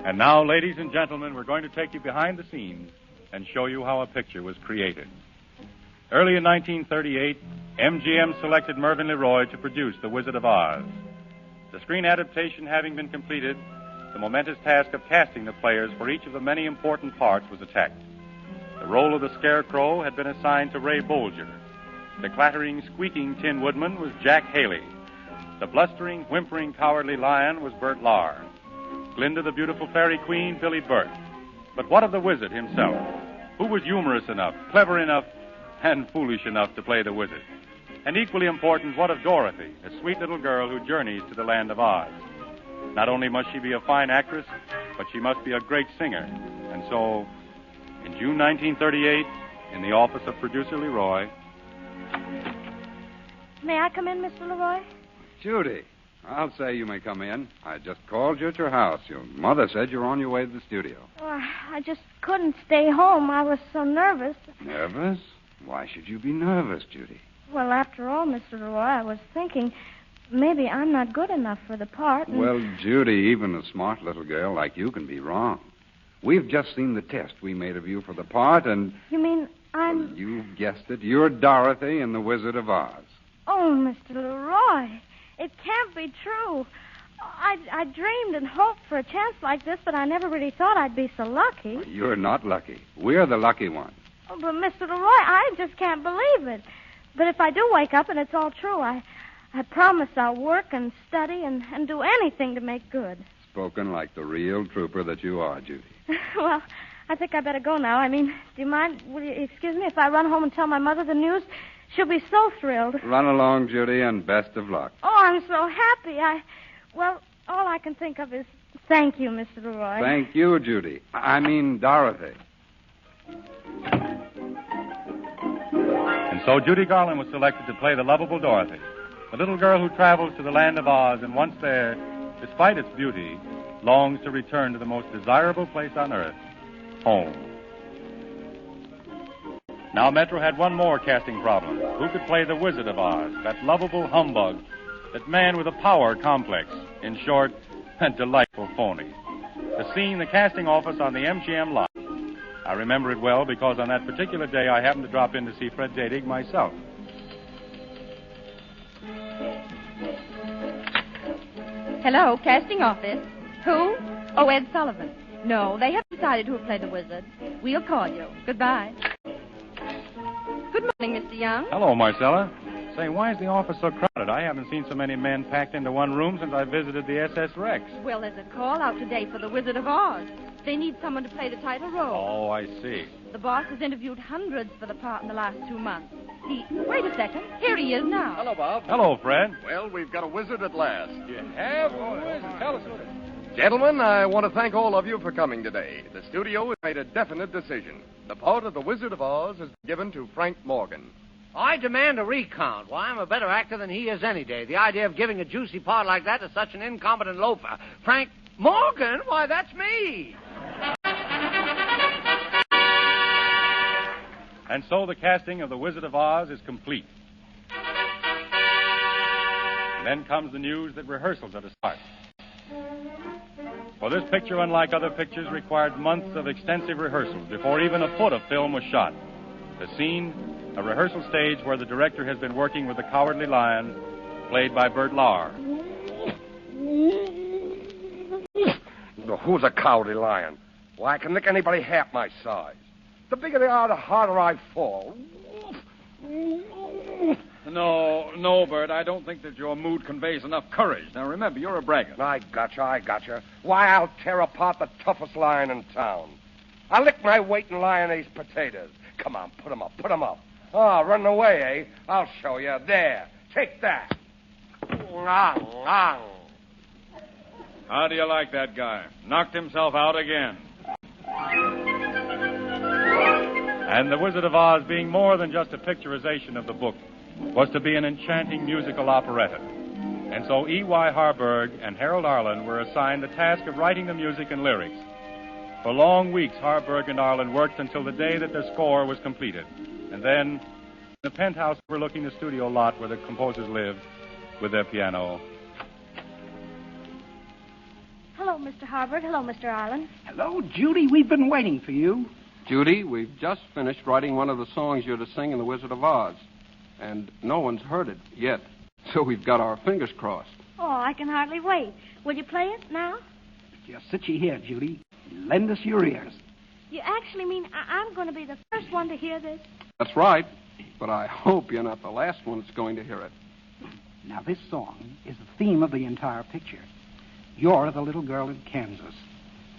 And now, ladies and gentlemen, we're going to take you behind the scenes and show you how a picture was created. Early in 1938, MGM selected Mervyn LeRoy to produce The Wizard of Oz. The screen adaptation having been completed, the momentous task of casting the players for each of the many important parts was attacked. The role of the Scarecrow had been assigned to Ray Bolger. The clattering, squeaking Tin Woodman was Jack Haley. The blustering, whimpering, cowardly lion was Bert Lahr. Glinda, the beautiful fairy queen, Billy Bert. But what of the wizard himself? Who was humorous enough, clever enough, and foolish enough to play the wizard? And equally important, what of Dorothy, a sweet little girl who journeys to the land of Oz? Not only must she be a fine actress, but she must be a great singer. And so, in June 1938, in the office of producer LeRoy... May I come in, Mr. LeRoy? Judy, I'll say you may come in. I just called you at your house. Your mother said you're on your way to the studio. Oh, I just couldn't stay home. I was so nervous. Nervous? Why should you be nervous, Judy? Well, after all, Mr. LeRoy, I was thinking maybe I'm not good enough for the part. Well, Judy, even a smart little girl like you can be wrong. We've just seen the test we made of you for the part, and... You mean I'm... Well, you've guessed it. You're Dorothy in The Wizard of Oz. Oh, Mr. LeRoy, it can't be true. I dreamed and hoped for a chance like this, but I never really thought I'd be so lucky. Well, you're not lucky. We're the lucky ones. Oh, but, Mr. LeRoy, I just can't believe it. But if I do wake up and it's all true, I promise I'll work and study and do anything to make good. Spoken like the real trooper that you are, Judy. Well, I think I better go now. I mean, do you mind, will you excuse me if I run home and tell my mother the news? She'll be so thrilled. Run along, Judy, and best of luck. Oh, I'm so happy. Well, all I can think of is thank you, Mr. LeRoy. Thank you, Judy. I mean, Dorothy. And so Judy Garland was selected to play the lovable Dorothy, the little girl who travels to the land of Oz and once there, despite its beauty, longs to return to the most desirable place on earth, home. Now Metro had one more casting problem. Who could play the Wizard of Oz, that lovable humbug, that man with a power complex, in short, a delightful phony? The scene, the casting office on the MGM lot. I remember it well because on that particular day I happened to drop in to see Fred Zadig myself. Hello, casting office. Who? Oh, Ed Sullivan. No, they haven't decided who will play the wizard. We'll call you. Goodbye. Good morning, Mr. Young. Hello, Marcella. Say, why is the office so crowded? I haven't seen so many men packed into one room since I visited the SS Rex. Well, there's a call out today for the Wizard of Oz. They need someone to play the title role. Oh, I see. The boss has interviewed hundreds for the part in the last 2 months. Wait a second. Here he is now. Hello, Bob. Hello, Fred. Well, we've got a wizard at last. You have? Oh, who is it? Tell us. Gentlemen, I want to thank all of you for coming today. The studio has made a definite decision. The part of the Wizard of Oz is given to Frank Morgan. I demand a recount. Why, I'm a better actor than he is any day. The idea of giving a juicy part like that to such an incompetent loafer. Frank Morgan? Why, that's me. And so the casting of The Wizard of Oz is complete. And then comes the news that rehearsals are to start. For this picture, unlike other pictures, required months of extensive rehearsals before even a foot of film was shot. The scene, a rehearsal stage where the director has been working with the cowardly lion, played by Bert Lahr. Who's a cowardly lion? Why, I can lick anybody half my size. The bigger they are, the harder I fall. No, Bert, I don't think that your mood conveys enough courage. Now, remember, you're a braggart. I gotcha. Why, I'll tear apart the toughest lion in town. I'll lick my weight in lioness potatoes. Come on, put 'em up. Oh, running away, eh? I'll show you. There, take that. How do you like that guy? Knocked himself out again. And The Wizard of Oz, being more than just a picturization of the book, was to be an enchanting musical operetta. And so E.Y. Harburg and Harold Arlen were assigned the task of writing the music and lyrics. For long weeks, Harburg and Arlen worked until the day that the score was completed. And then, in the penthouse overlooking the studio lot where the composers lived, with their piano. Hello, Mr. Harvard. Hello, Mr. Arlen. Hello, Judy. We've been waiting for you. Judy, we've just finished writing one of the songs you're to sing in The Wizard of Oz. And no one's heard it yet. So we've got our fingers crossed. Oh, I can hardly wait. Will you play it now? Just sit you here, Judy. Lend us your ears. You actually mean I'm going to be the first one to hear this? That's right. But I hope you're not the last one that's going to hear it. Now, this song is the theme of the entire picture. You're the little girl in Kansas.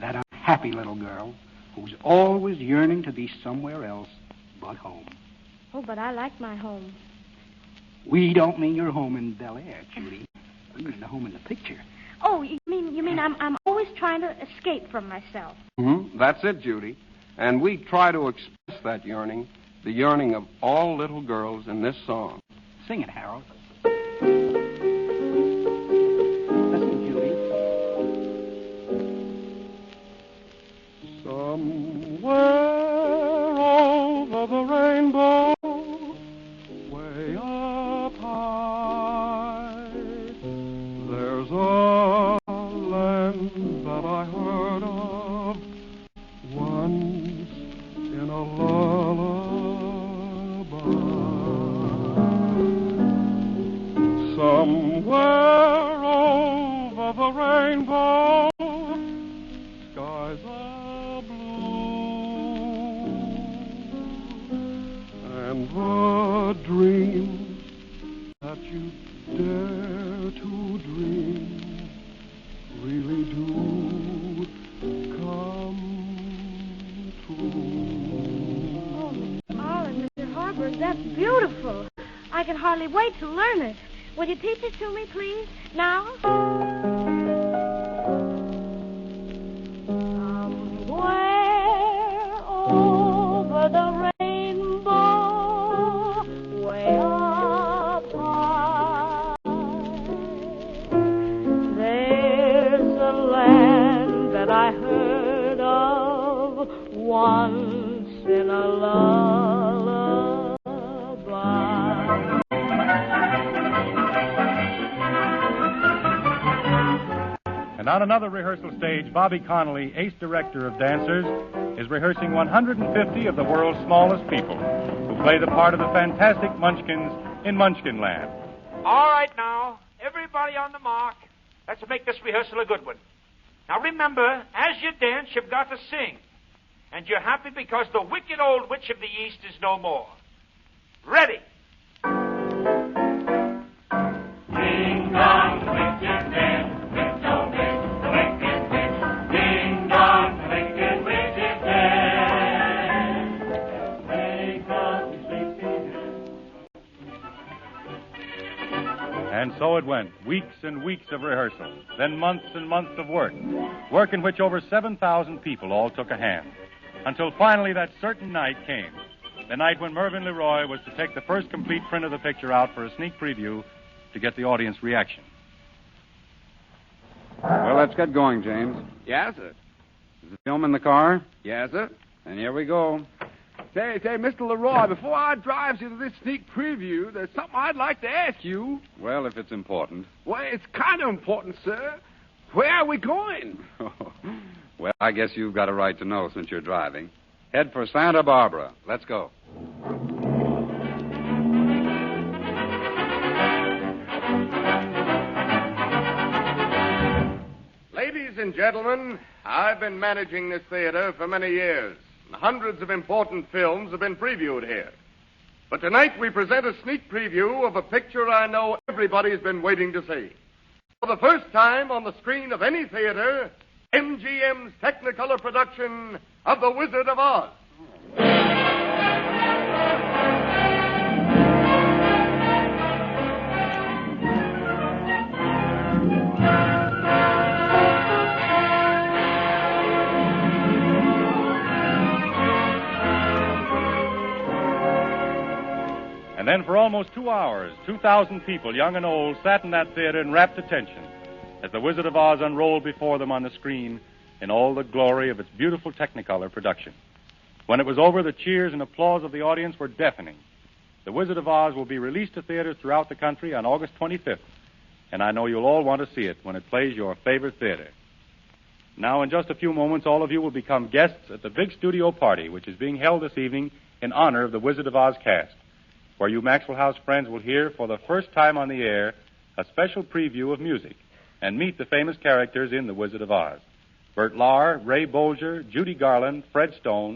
That unhappy little girl who's always yearning to be somewhere else but home. Oh, but I like my home. We don't mean your home in Bel Air, Judy. We mean the home in the picture. Oh, you mean I'm always trying to escape from myself. Mm-hmm. That's it, Judy. And we try to express that yearning, the yearning of all little girls in this song. Sing it, Harold. Listen, Judy. Somewhere over the rainbow, way up high, there's a land that I heard of once in a lullaby. Somewhere over the rainbow, skies are blue, and the dreams that you dare to dream really do come true. Oh, Mr. Harvard, that's beautiful. I can hardly wait to learn it. Will you teach it to me, please? Now? Somewhere over the rainbow, way up high, there's a land that I heard of once in a lullaby. And on another rehearsal stage, Bobby Connolly, ace director of dancers, is rehearsing 150 of the world's smallest people who play the part of the fantastic Munchkins in Munchkinland. All right, now, everybody on the mark. Let's make this rehearsal a good one. Now, remember, as you dance, you've got to sing. And you're happy because the wicked old witch of the East is no more. Ready? Ding dong, wicked man, witch oh witch, the wicked witch. Ding dong, wicked witch is dead. Wake up, sleepy head. And so it went, weeks and weeks of rehearsal, then months and months of work in which over 7,000 people all took a hand, until finally that certain night came, the night when Mervyn LeRoy was to take the first complete print of the picture out for a sneak preview to get the audience reaction. Well, let's get going, James. Yes, sir. Is the film in the car? Yes, sir. And here we go. Say, Mr. LeRoy, before I drives you to this sneak preview, there's something I'd like to ask you. Well, if it's important. Well, it's kind of important, sir. Where are we going? Well, I guess you've got a right to know since you're driving. Head for Santa Barbara. Let's go. Ladies and gentlemen, I've been managing this theater for many years. Hundreds of important films have been previewed here. But tonight we present a sneak preview of a picture I know everybody's been waiting to see. For the first time on the screen of any theater, MGM's Technicolor production of The Wizard of Oz. And then for almost 2 hours, 2,000 people, young and old, sat in that theater in rapt attention as The Wizard of Oz unrolled before them on the screen in all the glory of its beautiful Technicolor production. When it was over, the cheers and applause of the audience were deafening. The Wizard of Oz will be released to theaters throughout the country on August 25th, and I know you'll all want to see it when it plays your favorite theater. Now, in just a few moments, all of you will become guests at the big studio party, which is being held this evening in honor of the Wizard of Oz cast, where you Maxwell House friends will hear for the first time on the air a special preview of music and meet the famous characters in the Wizard of Oz. Bert Lahr, Ray Bolger, Judy Garland, Fred Stone,